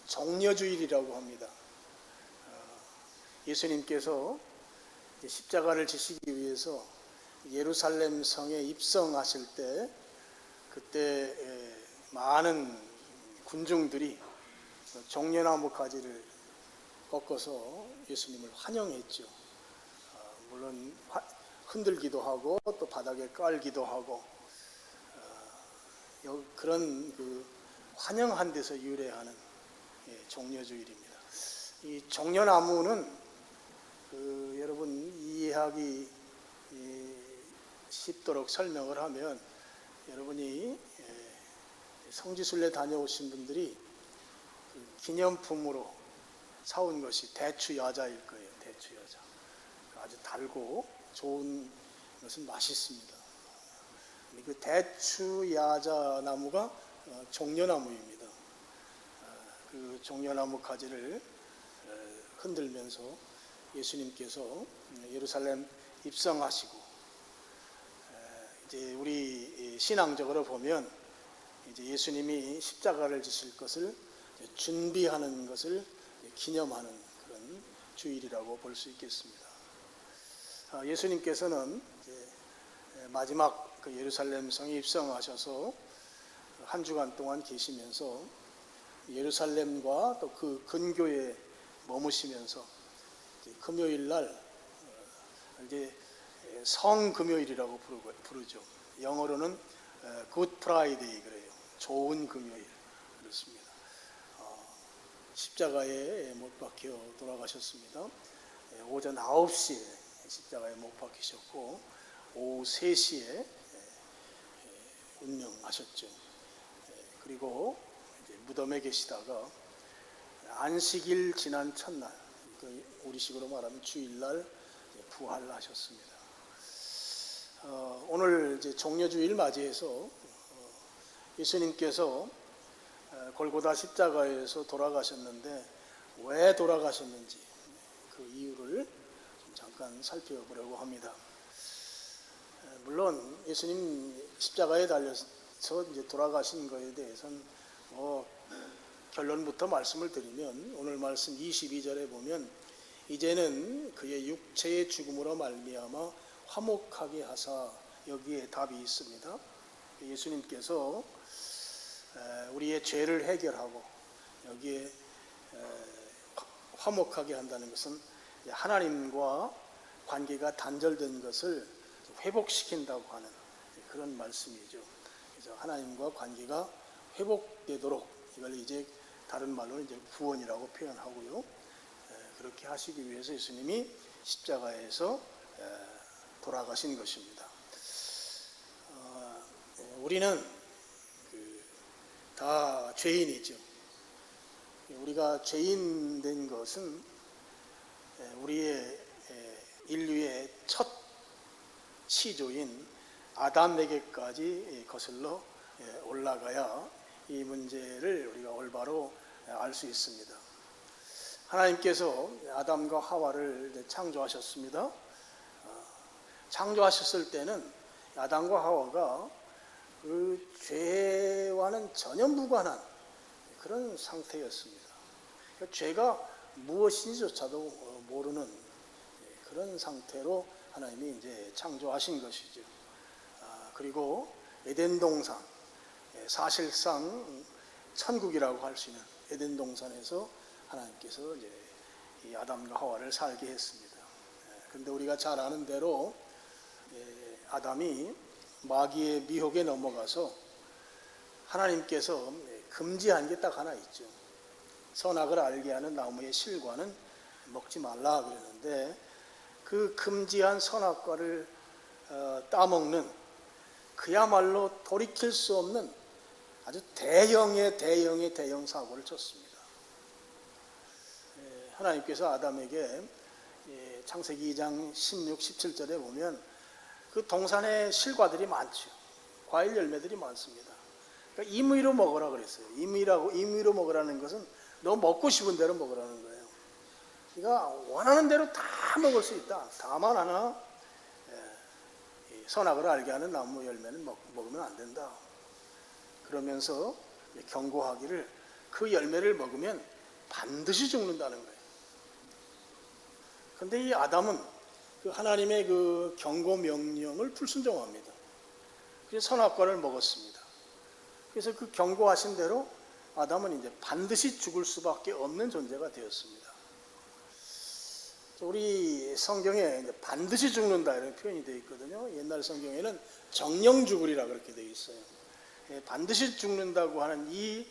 정려주일이라고 합니다. 예수님께서 십자가를 지시기 위해서 예루살렘 성에 입성하실 때 그때 많은 군중들이 종려나무 가지를 꺾어서 예수님을 환영했죠. 물론 흔들기도 하고 또 바닥에 깔기도 하고 그런 그 환영한 데서 유래하는 종려주일입니다. 이 종려나무는 여러분 이해하기 쉽도록 설명을 하면 여러분이 성지순례 다녀오신 분들이 기념품으로 사온 것이 대추야자일 거예요. 대추야자. 아주 달고 좋은 것은 맛있습니다. 그 대추야자 나무가 종려나무입니다. 그 종려나무 가지를 흔들면서 예수님께서 예루살렘 입성하시고 이제 우리 신앙적으로 보면 이제 예수님이 십자가를 지실 것을 준비하는 것을 기념하는 그런 주일이라고 볼 수 있겠습니다. 예수님께서는 이제 마지막 그 예루살렘 성에 입성하셔서 한 주간 동안 계시면서 예루살렘과 또 그 근교에 머무시면서 금요일 날 이제 성금요일이라고 부르죠. 영어로는 Good Friday 그래요. 좋은 금요일 그렇습니다. 십자가에 못 박혀 돌아가셨습니다. 오전 9시에 십자가에 못 박히셨고 오후 3시에 운명하셨죠. 그리고 이제 무덤에 계시다가 안식일 지난 첫날, 우리식으로 말하면 주일날 부활하셨습니다. 오늘 이제 종려주일 맞이해서 예수님께서 골고다 십자가에서 돌아가셨는데 왜 돌아가셨는지 그 이유를 잠깐 살펴보려고 합니다. 물론 예수님 십자가에 달려서 이제 돌아가신 것에 대해서는 결론부터 말씀을 드리면 오늘 말씀 22절에 보면 이제는 그의 육체의 죽음으로 말미암아 화목하게 하사 여기에 답이 있습니다. 예수님께서 우리의 죄를 해결하고 여기에 화목하게 한다는 것은 하나님과 관계가 단절된 것을 회복시킨다고 하는 그런 말씀이죠. 그래서 하나님과 관계가 회복되도록 이걸 이제 다른 말로 이제 구원이라고 표현하고요. 그렇게 하시기 위해서 예수님이 십자가에서 돌아가신 것입니다. 우리는 다 죄인이죠. 우리가 죄인 된 것은 우리의 인류의 첫 시조인 아담에게까지 거슬러 올라가야 이 문제를 우리가 올바로 알 수 있습니다. 하나님께서 아담과 하와를 창조하셨습니다. 창조하셨을 때는 아담과 하와가 그 죄와는 전혀 무관한 그런 상태였습니다. 그러니까 죄가 무엇인지조차도 모르는 그런 상태로 하나님이 이제 창조하신 것이죠. 그리고 에덴 동산, 사실상 천국이라고 할 수 있는 에덴 동산에서 하나님께서 이제 이 아담과 하와를 살게 했습니다. 그런데 우리가 잘 아는 대로 아담이 마귀의 미혹에 넘어가서 하나님께서 금지한 게 딱 하나 있죠. 선악을 알게 하는 나무의 실과는 먹지 말라 그랬는데 그 금지한 선악과를 따먹는 그야말로 돌이킬 수 없는 아주 대형 사고를 쳤습니다. 하나님께서 아담에게 창세기 2장 16, 17절에 보면 그 동산에 실과들이 많죠. 과일 열매들이 많습니다. 그러니까 임의로 먹으라 그랬어요. 임의로 먹으라는 것은 너 먹고 싶은 대로 먹으라는 거예요. 네가 원하는 대로 다 먹을 수 있다. 다만 하나 선악을 알게 하는 나무 열매는 먹으면 안 된다. 그러면서 경고하기를 그 열매를 먹으면 반드시 죽는다는 거예요. 그런데 이 아담은 그 하나님의 그 경고 명령을 불순종합니다. 그래서 선악과를 먹었습니다. 그래서 그 경고하신 대로 아담은 이제 반드시 죽을 수밖에 없는 존재가 되었습니다. 우리 성경에 이제 반드시 죽는다 이런 표현이 되어 있거든요. 옛날 성경에는 정령 죽으리라 그렇게 되어 있어요. 반드시 죽는다고 하는 이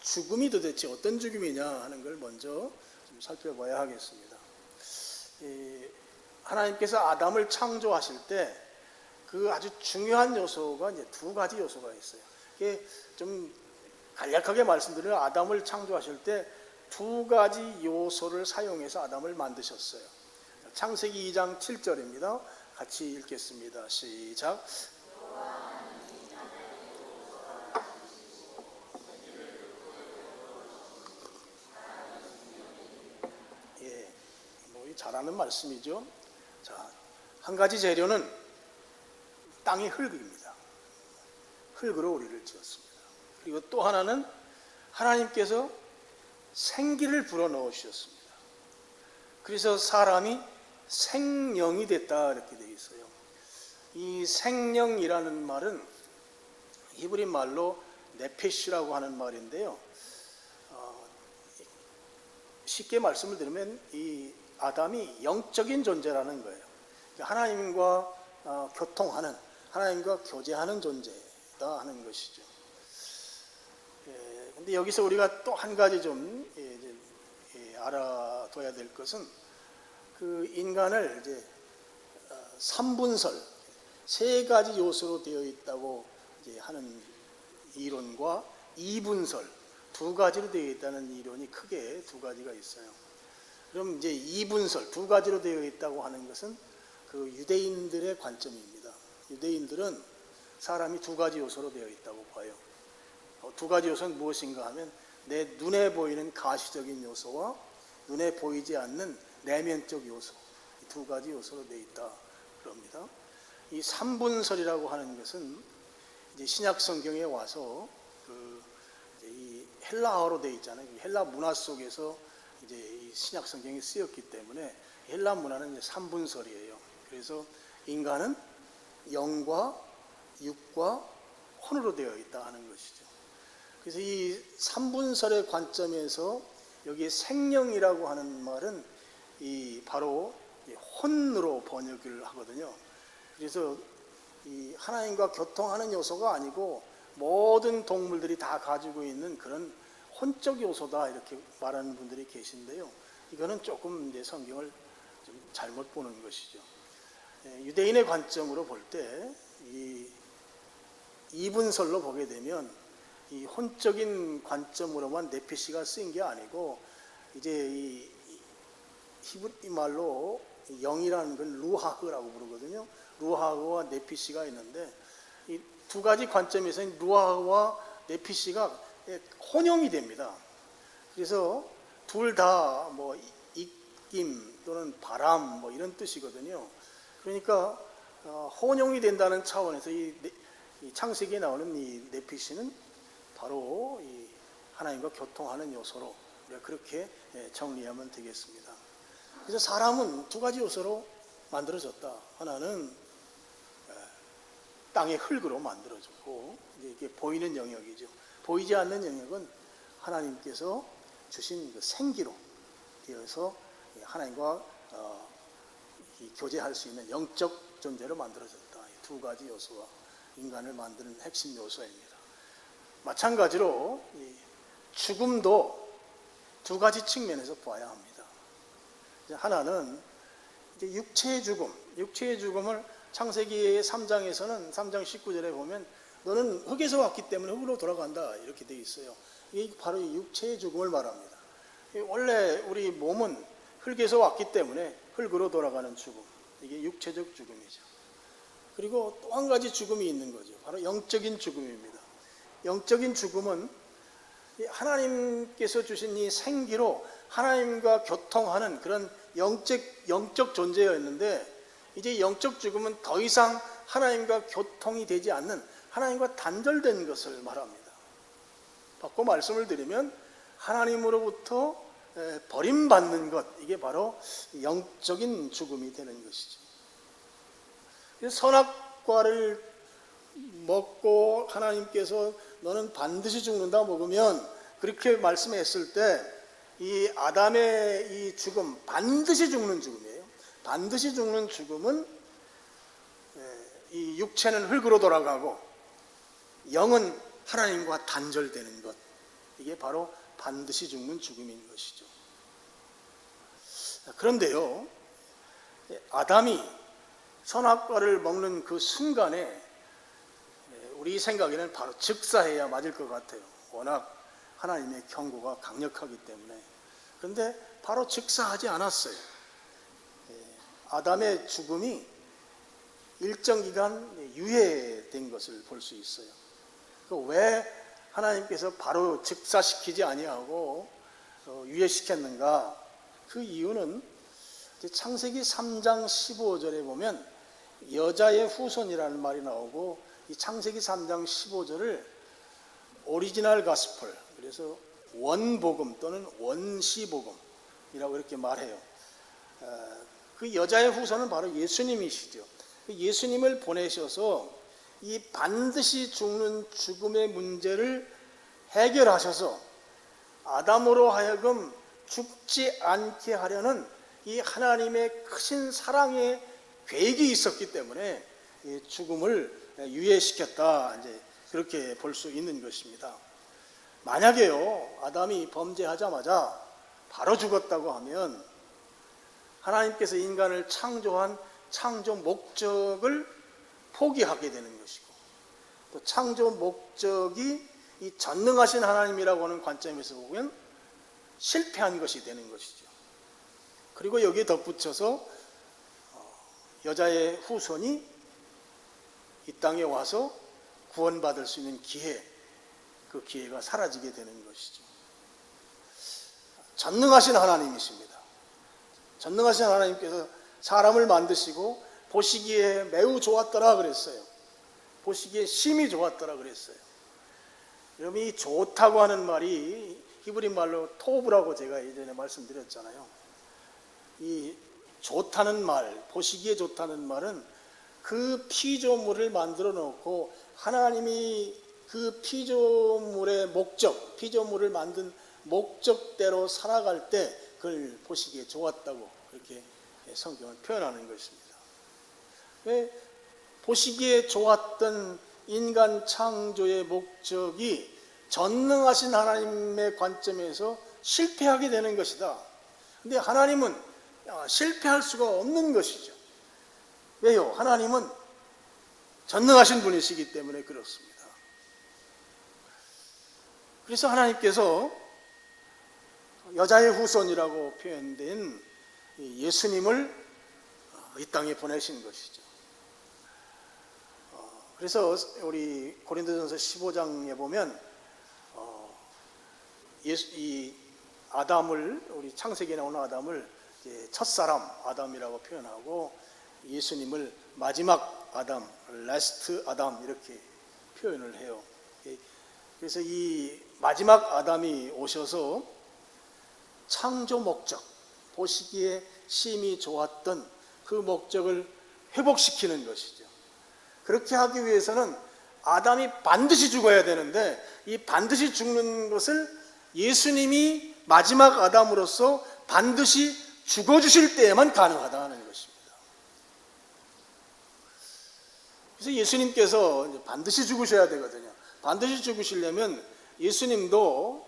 죽음이 도대체 어떤 죽음이냐 하는 걸 먼저 좀 살펴봐야 하겠습니다. 하나님께서 아담을 창조하실 때 그 아주 중요한 요소가 이제 두 가지 요소가 있어요. 이게 좀 간략하게 말씀드리면 아담을 창조하실 때 두 가지 요소를 사용해서 아담을 만드셨어요. 창세기 2장 7절입니다. 같이 읽겠습니다. 시작. 예, 잘하는 말씀이죠. 자, 한 가지 재료는 땅의 흙입니다. 흙으로 우리를 지었습니다. 그리고 또 하나는 하나님께서 생기를 불어넣으셨습니다. 그래서 사람이 생령이 됐다 이렇게 되어 있어요. 이 생령이라는 말은 히브리 말로 네페시라고 하는 말인데요. 쉽게 말씀을 드리면 이 아담이 영적인 존재라는 거예요. 하나님과 교통하는, 하나님과 교제하는 존재다 하는 것이죠. 근데 여기서 우리가 또 한 가지 좀 알아둬야 될 것은 그 인간을 이제 3분설, 세 가지 요소로 되어 있다고 이제 하는 이론과 2분설, 두 가지로 되어 있다는 이론이 크게 두 가지가 있어요. 그럼 이제 2분설, 두 가지로 되어 있다고 하는 것은 그 유대인들의 관점입니다. 유대인들은 사람이 두 가지 요소로 되어 있다고 봐요. 두 가지 요소는 무엇인가 하면 내 눈에 보이는 가시적인 요소와 눈에 보이지 않는 내면적 요소, 이 두 가지 요소로 되어 있다 그럽니다. 이 3분설이라고 하는 것은 이제 신약 성경에 와서 이제 이 헬라어로 되어 있잖아요. 헬라 문화 속에서 이제 이 신약 성경이 쓰였기 때문에 헬라 문화는 이제 3분설이에요. 그래서 인간은 영과 육과 혼으로 되어 있다 하는 것이죠. 그래서 이 3분설의 관점에서 여기 생령이라고 하는 말은 이 바로 혼으로 번역을 하거든요. 그래서 이 하나님과 교통하는 요소가 아니고 모든 동물들이 다 가지고 있는 그런 혼적 요소다 이렇게 말하는 분들이 계신데요. 이거는 조금 이제 성경을 좀 잘못 보는 것이죠. 유대인의 관점으로 볼 때 이 2분설로 보게 되면 이 혼적인 관점으로만 네피시가 쓰인 게 아니고 이제 이 히브리 말로 영이라는 건 루하흐라고 부르거든요. 루하흐와 네피시가 있는데 이 두 가지 관점에서 루하흐와 네피시가 혼용이 됩니다. 그래서 둘 다 뭐 입김 또는 바람 뭐 이런 뜻이거든요. 그러니까 혼용이 된다는 차원에서 이 창세기에 나오는 이 네피시는 바로 이 하나님과 교통하는 요소로 우리가 그렇게 정리하면 되겠습니다. 그래서 사람은 두 가지 요소로 만들어졌다. 하나는 땅의 흙으로 만들어졌고 이게 보이는 영역이죠. 보이지 않는 영역은 하나님께서 주신 그 생기로 되어서 하나님과 교제할 수 있는 영적 존재로 만들어졌다. 이 두 가지 요소가 인간을 만드는 핵심 요소입니다. 마찬가지로 죽음도 두 가지 측면에서 봐야 합니다. 하나는 이제 육체의 죽음, 육체의 죽음을 창세기 3장에서는 3장 19절에 보면 너는 흙에서 왔기 때문에 흙으로 돌아간다 이렇게 되어 있어요. 이게 바로 육체의 죽음을 말합니다. 원래 우리 몸은 흙에서 왔기 때문에 흙으로 돌아가는 죽음, 이게 육체적 죽음이죠. 그리고 또 한 가지 죽음이 있는 거죠. 바로 영적인 죽음입니다. 영적인 죽음은 하나님께서 주신 이 생기로 하나님과 교통하는 그런 영적 존재였는데 이제 영적 죽음은 더 이상 하나님과 교통이 되지 않는 하나님과 단절된 것을 말합니다. 바꿔 말씀을 드리면 하나님으로부터 버림받는 것, 이게 바로 영적인 죽음이 되는 것이죠. 선악과를 먹고 하나님께서 너는 반드시 죽는다 먹으면, 그렇게 말씀했을 때 이 아담의 이 죽음, 반드시 죽는 죽음이에요. 반드시 죽는 죽음은 이 육체는 흙으로 돌아가고 영은 하나님과 단절되는 것, 이게 바로 반드시 죽는 죽음인 것이죠. 그런데요, 아담이 선악과를 먹는 그 순간에 우리 생각에는 바로 즉사해야 맞을 것 같아요. 워낙 하나님의 경고가 강력하기 때문에. 그런데 바로 즉사하지 않았어요. 아담의 죽음이 일정 기간 유예된 것을 볼 수 있어요. 왜 하나님께서 바로 즉사시키지 아니하고 유예시켰는가? 그 이유는 창세기 3장 15절에 보면 여자의 후손이라는 말이 나오고, 이 창세기 3장 15절을 오리지널 가스펠, 그래서 원복음 또는 원시복음이라고 이렇게 말해요. 그 여자의 후손은 바로 예수님이시죠. 예수님을 보내셔서 이 반드시 죽는 죽음의 문제를 해결하셔서 아담으로 하여금 죽지 않게 하려는 이 하나님의 크신 사랑의 계획이 있었기 때문에 이 죽음을 유예시켰다, 이제 그렇게 볼 수 있는 것입니다. 만약에요, 아담이 범죄하자마자 바로 죽었다고 하면 하나님께서 인간을 창조한 창조 목적을 포기하게 되는 것이고, 또 창조 목적이 이 전능하신 하나님이라고 하는 관점에서 보면 실패한 것이 되는 것이죠. 그리고 여기에 덧붙여서 여자의 후손이 이 땅에 와서 구원받을 수 있는 기회, 그 기회가 사라지게 되는 것이죠. 전능하신 하나님이십니다. 전능하신 하나님께서 사람을 만드시고 보시기에 매우 좋았더라 그랬어요. 보시기에 심히 좋았더라 그랬어요. 여러분, 이 좋다고 하는 말이 히브리 말로 토브라고 제가 예전에 말씀드렸잖아요. 이 좋다는 말, 보시기에 좋다는 말은 그 피조물을 만들어 놓고 하나님이 그 피조물의 목적, 피조물을 만든 목적대로 살아갈 때 그걸 보시기에 좋았다고 그렇게 성경을 표현하는 것입니다. 왜 보시기에 좋았던 인간 창조의 목적이 전능하신 하나님의 관점에서 실패하게 되는 것이다. 근데 하나님은 실패할 수가 없는 것이죠. 왜요? 하나님은 전능하신 분이시기 때문에 그렇습니다. 그래서 하나님께서 여자의 후손이라고 표현된 예수님을 이 땅에 보내신 것이죠. 그래서 우리 고린도전서 15장에 보면 이 아담을, 우리 창세기에 나오는 아담을 첫사람 아담이라고 표현하고, 예수님을 마지막 아담, 라스트 아담 이렇게 표현을 해요. 그래서 이 마지막 아담이 오셔서 창조 목적, 보시기에 심히 좋았던 그 목적을 회복시키는 것이죠. 그렇게 하기 위해서는 아담이 반드시 죽어야 되는데, 이 반드시 죽는 것을 예수님이 마지막 아담으로서 반드시 죽어주실 때에만 가능하다는 것입니다. 그래서 예수님께서 반드시 죽으셔야 되거든요. 반드시 죽으시려면 예수님도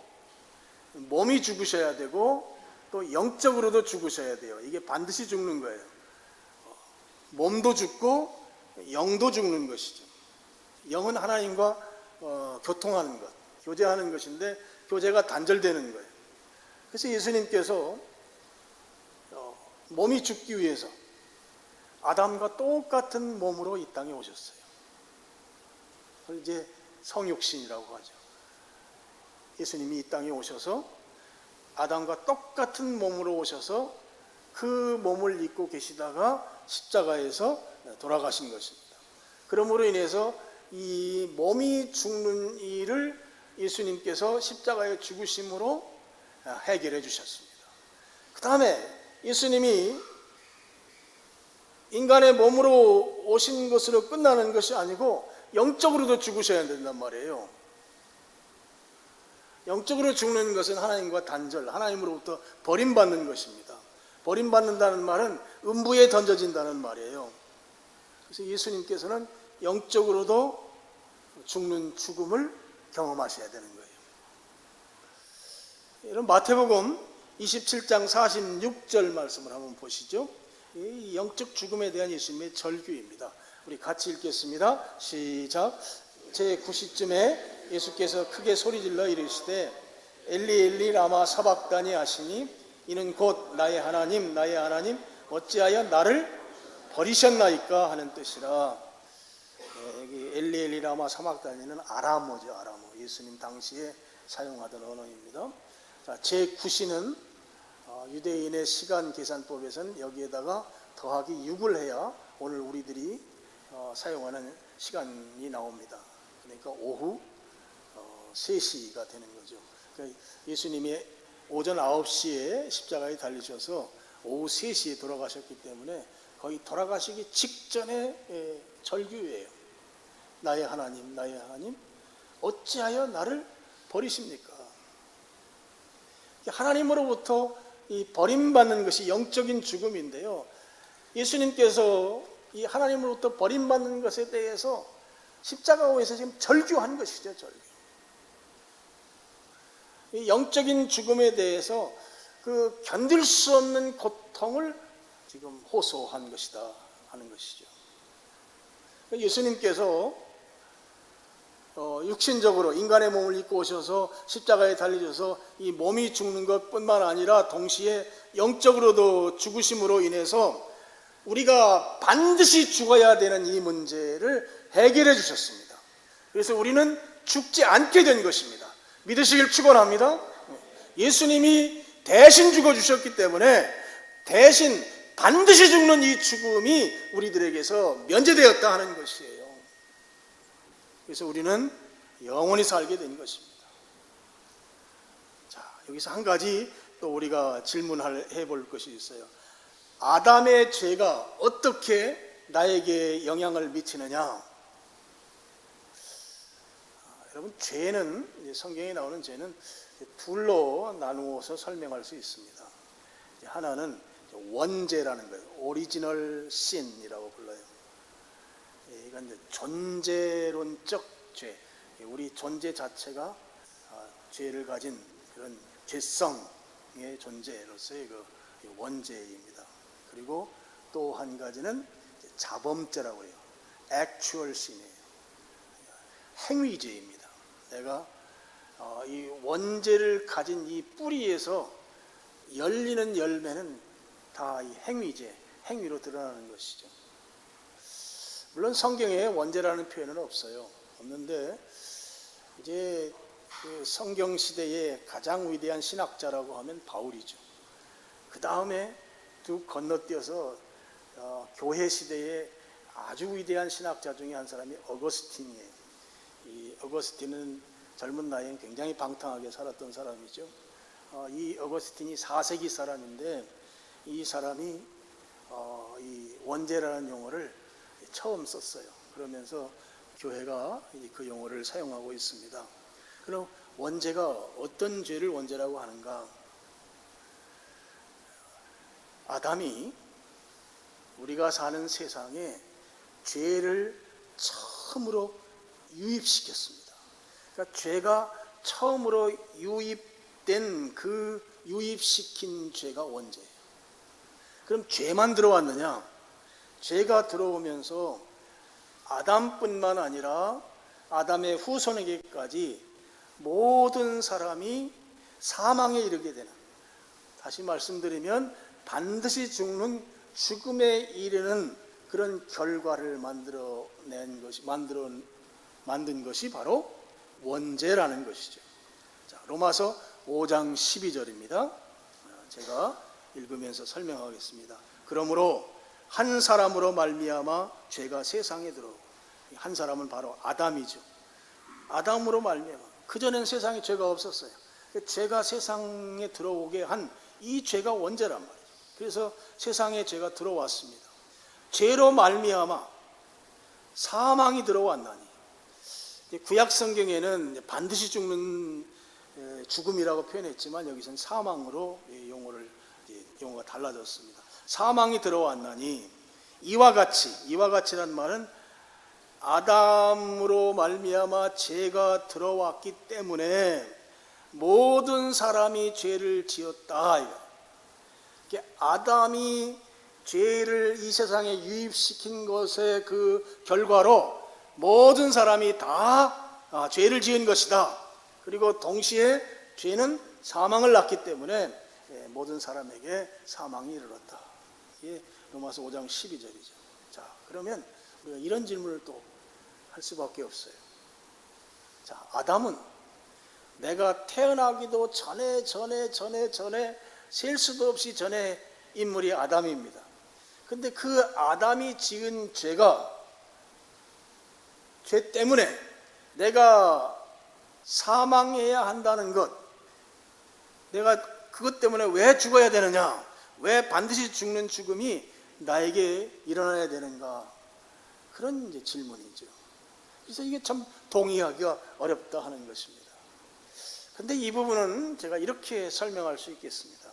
몸이 죽으셔야 되고 또 영적으로도 죽으셔야 돼요. 이게 반드시 죽는 거예요. 몸도 죽고 영도 죽는 것이죠. 영은 하나님과 교통하는 것, 교제하는 것인데 교제가 단절되는 거예요. 그래서 예수님께서 몸이 죽기 위해서 아담과 똑같은 몸으로 이 땅에 오셨어요. 그걸 이제 성육신이라고 하죠. 예수님이 이 땅에 오셔서 아담과 똑같은 몸으로 오셔서 그 몸을 입고 계시다가 십자가에서 돌아가신 것입니다. 그러므로 인해서 이 몸이 죽는 일을 예수님께서 십자가의 죽으심으로 해결해 주셨습니다. 그 다음에 예수님이 인간의 몸으로 오신 것으로 끝나는 것이 아니고 영적으로도 죽으셔야 된단 말이에요. 영적으로 죽는 것은 하나님과 단절, 하나님으로부터 버림받는 것입니다. 버림받는다는 말은 음부에 던져진다는 말이에요. 그래서 예수님께서는 영적으로도 죽는 죽음을 경험하셔야 되는 거예요. 이런 마태복음 27장 46절 말씀을 한번 보시죠. 이 영적 죽음에 대한 예수님의 절규입니다. 우리 같이 읽겠습니다. 시작. 제9시쯤에 예수께서 크게 소리질러 이르시되 엘리 엘리 라마 사박다니 하시니 이는 곧 나의 하나님 나의 하나님 어찌하여 나를 버리셨나이까 하는 뜻이라. 여기 엘리 엘리 라마 사박다니는 아람어죠. 아람어. 예수님 당시에 사용하던 언어입니다. 자, 제9시는 유대인의 시간 계산법에서는 여기에다가 더하기 6을 해야 오늘 우리들이 사용하는 시간이 나옵니다. 그러니까 오후 3시가 되는 거죠. 그러니까 예수님이 오전 9시에 십자가에 달리셔서 오후 3시에 돌아가셨기 때문에 거의 돌아가시기 직전에 절규예요. 나의 하나님 나의 하나님 어찌하여 나를 버리십니까? 하나님으로부터 이 버림받는 것이 영적인 죽음인데요. 예수님께서 이 하나님으로부터 버림받는 것에 대해서 십자가에서 지금 절규한 것이죠. 절규. 이 영적인 죽음에 대해서 그 견딜 수 없는 고통을 지금 호소한 것이다 하는 것이죠. 예수님께서 육신적으로 인간의 몸을 입고 오셔서 십자가에 달리셔서 이 몸이 죽는 것뿐만 아니라 동시에 영적으로도 죽으심으로 인해서 우리가 반드시 죽어야 되는 이 문제를 해결해 주셨습니다. 그래서 우리는 죽지 않게 된 것입니다. 믿으시길 축원합니다. 예수님이 대신 죽어주셨기 때문에 대신 반드시 죽는 이 죽음이 우리들에게서 면제되었다 하는 것이에요. 그래서 우리는 영원히 살게 된 것입니다. 자, 여기서 한 가지 또 우리가 질문해 볼 것이 있어요. 아담의 죄가 어떻게 나에게 영향을 미치느냐? 여러분, 죄는, 성경에 나오는 죄는 둘로 나누어서 설명할 수 있습니다. 하나는 원죄라는 거예요. 오리지널 신이라고 불러요. 이건 이제 존재론적 죄, 우리 존재 자체가 죄를 가진 그런 죄성의 존재로서의 그 원죄입니다. 그리고 또 한 가지는 자범죄라고 해요. actual sin이에요. 행위죄입니다. 내가 이 원죄를 가진 이 뿌리에서 열리는 열매는 다 이 행위죄, 행위로 드러나는 것이죠. 물론 성경에 원죄라는 표현은 없는데 이제 그 성경 시대의 가장 위대한 신학자라고 하면 바울이죠. 그 다음에 쭉 건너뛰어서 교회 시대의 아주 위대한 신학자 중에 한 사람이 어거스틴이에요. 이 어거스틴은 젊은 나이에 굉장히 방탕하게 살았던 사람이죠. 이 어거스틴이 4세기 사람인데 이 사람이 이 원죄라는 용어를 처음 썼어요. 그러면서 교회가 그 용어를 사용하고 있습니다. 그럼 원죄가 어떤 죄를 원죄라고 하는가? 아담이 우리가 사는 세상에 죄를 처음으로 유입시켰습니다. 그러니까 죄가 처음으로 유입된 그 유입시킨 죄가 원죄예요. 그럼 죄만 들어왔느냐? 죄가 들어오면서 아담뿐만 아니라 아담의 후손에게까지 모든 사람이 사망에 이르게 되는, 다시 말씀드리면 반드시 죽는 죽음에 이르는 그런 결과를 만든 것이 바로 원죄라는 것이죠. 자, 로마서 5장 12절입니다. 제가 읽으면서 설명하겠습니다. 그러므로 한 사람으로 말미암아 죄가 세상에 들어오고, 한 사람은 바로 아담이죠. 아담으로 말미암아, 그전엔 세상에 죄가 없었어요. 죄가 세상에 들어오게 한 이 죄가 원죄란 말이에요. 그래서 세상에 죄가 들어왔습니다. 죄로 말미암아 사망이 들어왔나니, 구약 성경에는 반드시 죽는 죽음이라고 표현했지만 여기서는 사망으로 용어가 달라졌습니다. 사망이 들어왔나니 이와 같이란 말은 아담으로 말미암아 죄가 들어왔기 때문에 모든 사람이 죄를 지었다. 아담이 죄를 이 세상에 유입시킨 것의 그 결과로 모든 사람이 다 죄를 지은 것이다. 그리고 동시에 죄는 사망을 낳기 때문에 모든 사람에게 사망이 이르렀다. 이게 로마서 5장 12절이죠. 자, 그러면 우리가 이런 질문을 또 할 수밖에 없어요. 자, 아담은 내가 태어나기도 전에 셀 수도 없이 전에 인물이 아담입니다. 근데 그 아담이 지은 죄 때문에 내가 사망해야 한다는 것, 내가 그것 때문에 왜 죽어야 되느냐, 왜 반드시 죽는 죽음이 나에게 일어나야 되는가, 그런 이제 질문이죠. 그래서 이게 참 동의하기가 어렵다 하는 것입니다. 근데 이 부분은 제가 이렇게 설명할 수 있겠습니다.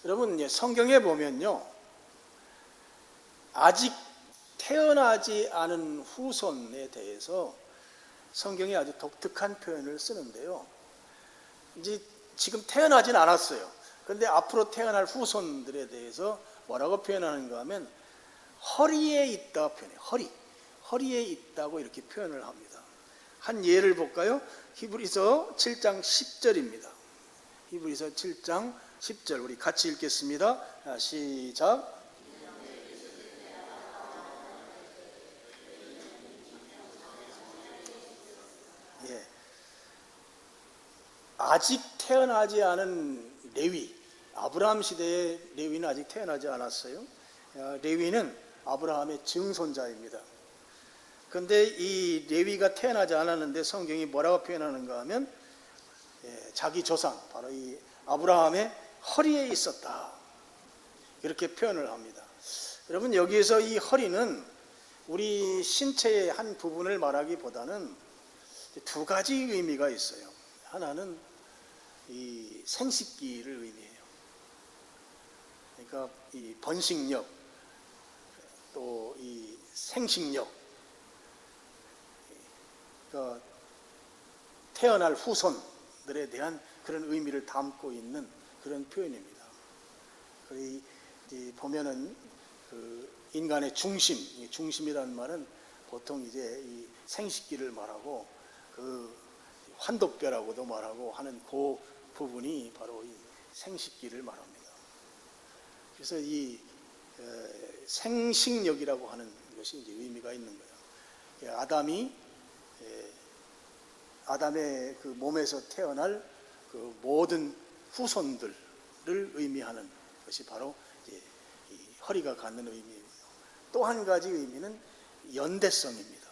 여러분, 성경에 보면요, 아직 태어나지 않은 후손에 대해서 성경이 아주 독특한 표현을 쓰는데요. 이제 지금 태어나진 않았어요. 그런데 앞으로 태어날 후손들에 대해서 뭐라고 표현하는가 하면 허리에 있다 표현해요. 허리에 있다고 이렇게 표현을 합니다. 한 예를 볼까요? 히브리서 7장 10절입니다. 히브리서 7장 10절 우리 같이 읽겠습니다. 시작. 예. 아직 태어나지 않은 레위, 아브라함 시대의 레위는 아직 태어나지 않았어요. 레위는 아브라함의 증손자입니다. 그런데 이 레위가 태어나지 않았는데 성경이 뭐라고 표현하는가 하면 자기 조상, 바로 이 아브라함의 허리에 있었다, 이렇게 표현을 합니다. 여러분, 여기에서 이 허리는 우리 신체의 한 부분을 말하기보다는 두 가지 의미가 있어요. 하나는 이 생식기를 의미해요. 그러니까 이 번식력, 또 이 생식력, 그러니까 태어날 후손들에 대한 그런 의미를 담고 있는 그런 표현입니다. 보면은 그 인간의 중심이라는 말은 보통 이제 이 생식기를 말하고 그 환도뼈라고도 말하고 하는 그 부분이 바로 이 생식기를 말합니다. 그래서 이 생식력이라고 하는 것이 이제 의미가 있는 거예요. 아담의 그 몸에서 태어날 그 모든 후손들을 의미하는 것이 바로 이제 이 허리가 갖는 의미입니다. 또 한 가지 의미는 연대성입니다.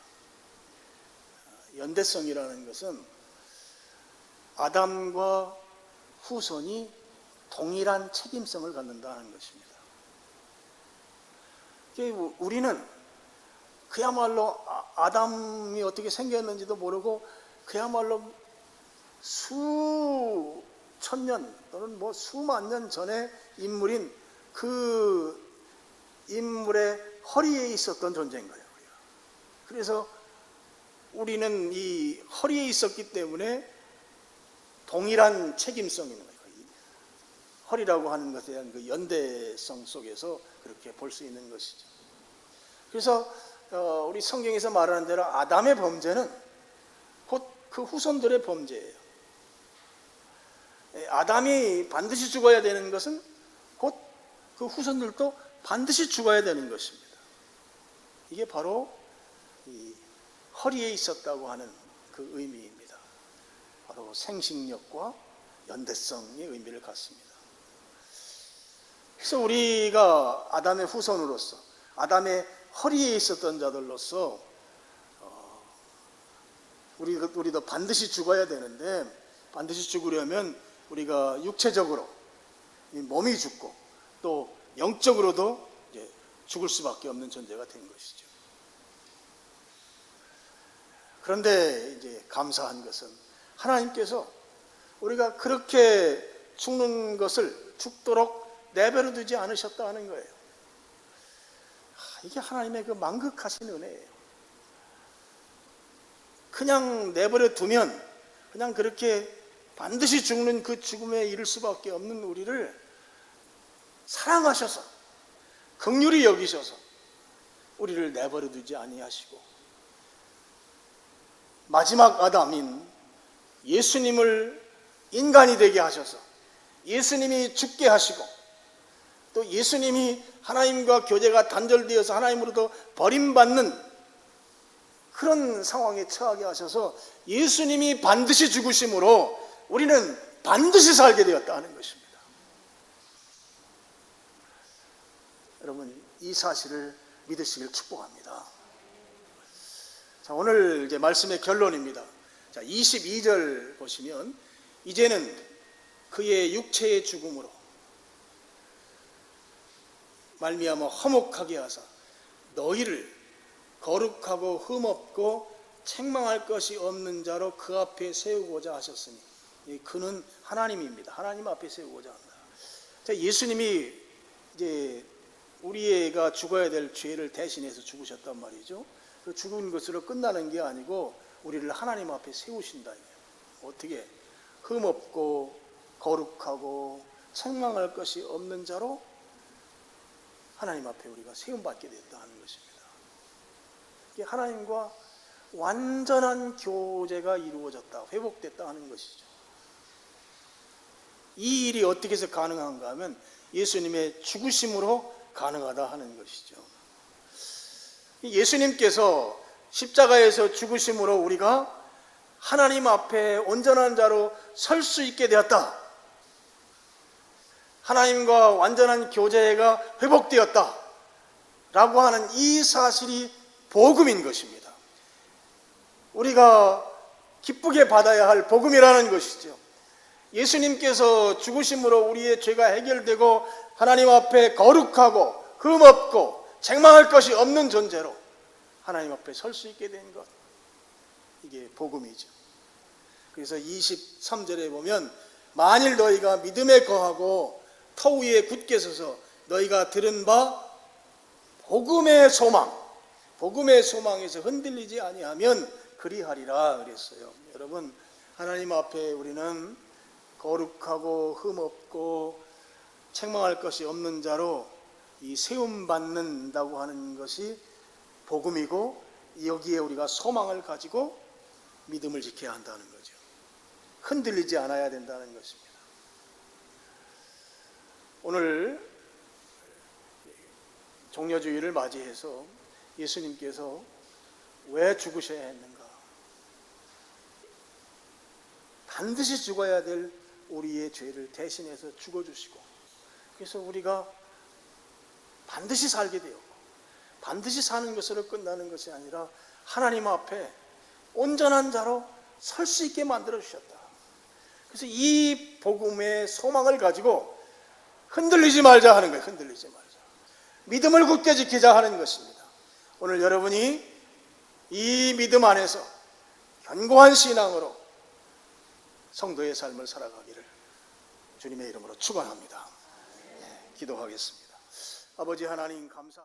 연대성이라는 것은 아담과 후손이 동일한 책임성을 갖는다는 것입니다. 우리는 그야말로 아담이 어떻게 생겼는지도 모르고 그야말로 수천 년 또는 뭐 수만 년 전의 인물인 그 인물의 허리에 있었던 존재인 거예요. 그래서 우리는 이 허리에 있었기 때문에 동일한 책임성이 있는 거예요. 허리라고 하는 것에 대한 그 연대성 속에서 그렇게 볼 수 있는 것이죠. 그래서 우리 성경에서 말하는 대로 아담의 범죄는 곧 그 후손들의 범죄예요. 아담이 반드시 죽어야 되는 것은 곧 그 후손들도 반드시 죽어야 되는 것입니다. 이게 바로 이 허리에 있었다고 하는 그 의미입니다. 바로 생식력과 연대성의 의미를 갖습니다. 그래서 우리가 아담의 후손으로서, 아담의 허리에 있었던 자들로서 우리도 반드시 죽어야 되는데, 반드시 죽으려면 우리가 육체적으로 이 몸이 죽고 또 영적으로도 이제 죽을 수밖에 없는 존재가 된 것이죠. 그런데 이제 감사한 것은 하나님께서 우리가 그렇게 죽는 것을 죽도록 내버려 두지 않으셨다 하는 거예요. 이게 하나님의 그 만극하신 은혜예요. 그냥 내버려 두면 그냥 그렇게 반드시 죽는 그 죽음에 이를 수밖에 없는 우리를 사랑하셔서 긍휼히 여기셔서 우리를 내버려 두지 아니하시고 마지막 아담인 예수님을 인간이 되게 하셔서 예수님이 죽게 하시고 또 예수님이 하나님과 교제가 단절되어서 하나님으로부터 버림받는 그런 상황에 처하게 하셔서 예수님이 반드시 죽으심으로 우리는 반드시 살게 되었다 하는 것입니다. 여러분, 이 사실을 믿으시길 축복합니다. 자, 오늘 이제 말씀의 결론입니다. 자, 22절 보시면 이제는 그의 육체의 죽음으로 말미암아 화목하게 하사 너희를 거룩하고 흠없고 책망할 것이 없는 자로 그 앞에 세우고자 하셨으니, 그는 하나님입니다. 하나님 앞에 세우고자 한다. 자, 예수님이 이제 우리가 죽어야 될 죄를 대신해서 죽으셨단 말이죠. 그 죽은 것으로 끝나는 게 아니고 우리를 하나님 앞에 세우신다. 어떻게? 흠없고 거룩하고 책망할 것이 없는 자로 하나님 앞에 우리가 세움받게 됐다 하는 것입니다. 이게 하나님과 완전한 교제가 이루어졌다, 회복됐다 하는 것이죠. 이 일이 어떻게 해서 가능한가 하면 예수님의 죽으심으로 가능하다 하는 것이죠. 예수님께서 십자가에서 죽으심으로 우리가 하나님 앞에 온전한 자로 설 수 있게 되었다. 하나님과 완전한 교제가 회복되었다 라고 하는 이 사실이 복음인 것입니다. 우리가 기쁘게 받아야 할 복음이라는 것이죠. 예수님께서 죽으심으로 우리의 죄가 해결되고 하나님 앞에 거룩하고 흠없고 책망할 것이 없는 존재로 하나님 앞에 설 수 있게 된 것, 이게 복음이죠. 그래서 23절에 보면 만일 너희가 믿음에 거하고 터 위에 굳게 서서 너희가 들은 바 복음의 소망에서 흔들리지 아니하면 그리하리라 그랬어요. 여러분, 하나님 앞에 우리는 거룩하고 흠없고 책망할 것이 없는 자로 이 세움 받는다고 하는 것이 복음이고, 여기에 우리가 소망을 가지고 믿음을 지켜야 한다는 거죠. 흔들리지 않아야 된다는 것입니다. 오늘 종려주의를 맞이해서 예수님께서 왜 죽으셔야 했는가? 반드시 죽어야 될 우리의 죄를 대신해서 죽어주시고, 그래서 우리가 반드시 살게 되었고, 반드시 사는 것으로 끝나는 것이 아니라 하나님 앞에 온전한 자로 설 수 있게 만들어 주셨다. 그래서 이 복음의 소망을 가지고 흔들리지 말자 하는 거예요. 흔들리지 말자. 믿음을 굳게 지키자 하는 것입니다. 오늘 여러분이 이 믿음 안에서 견고한 신앙으로 성도의 삶을 살아가기를 주님의 이름으로 축원합니다. 기도하겠습니다. 아버지 하나님 감사.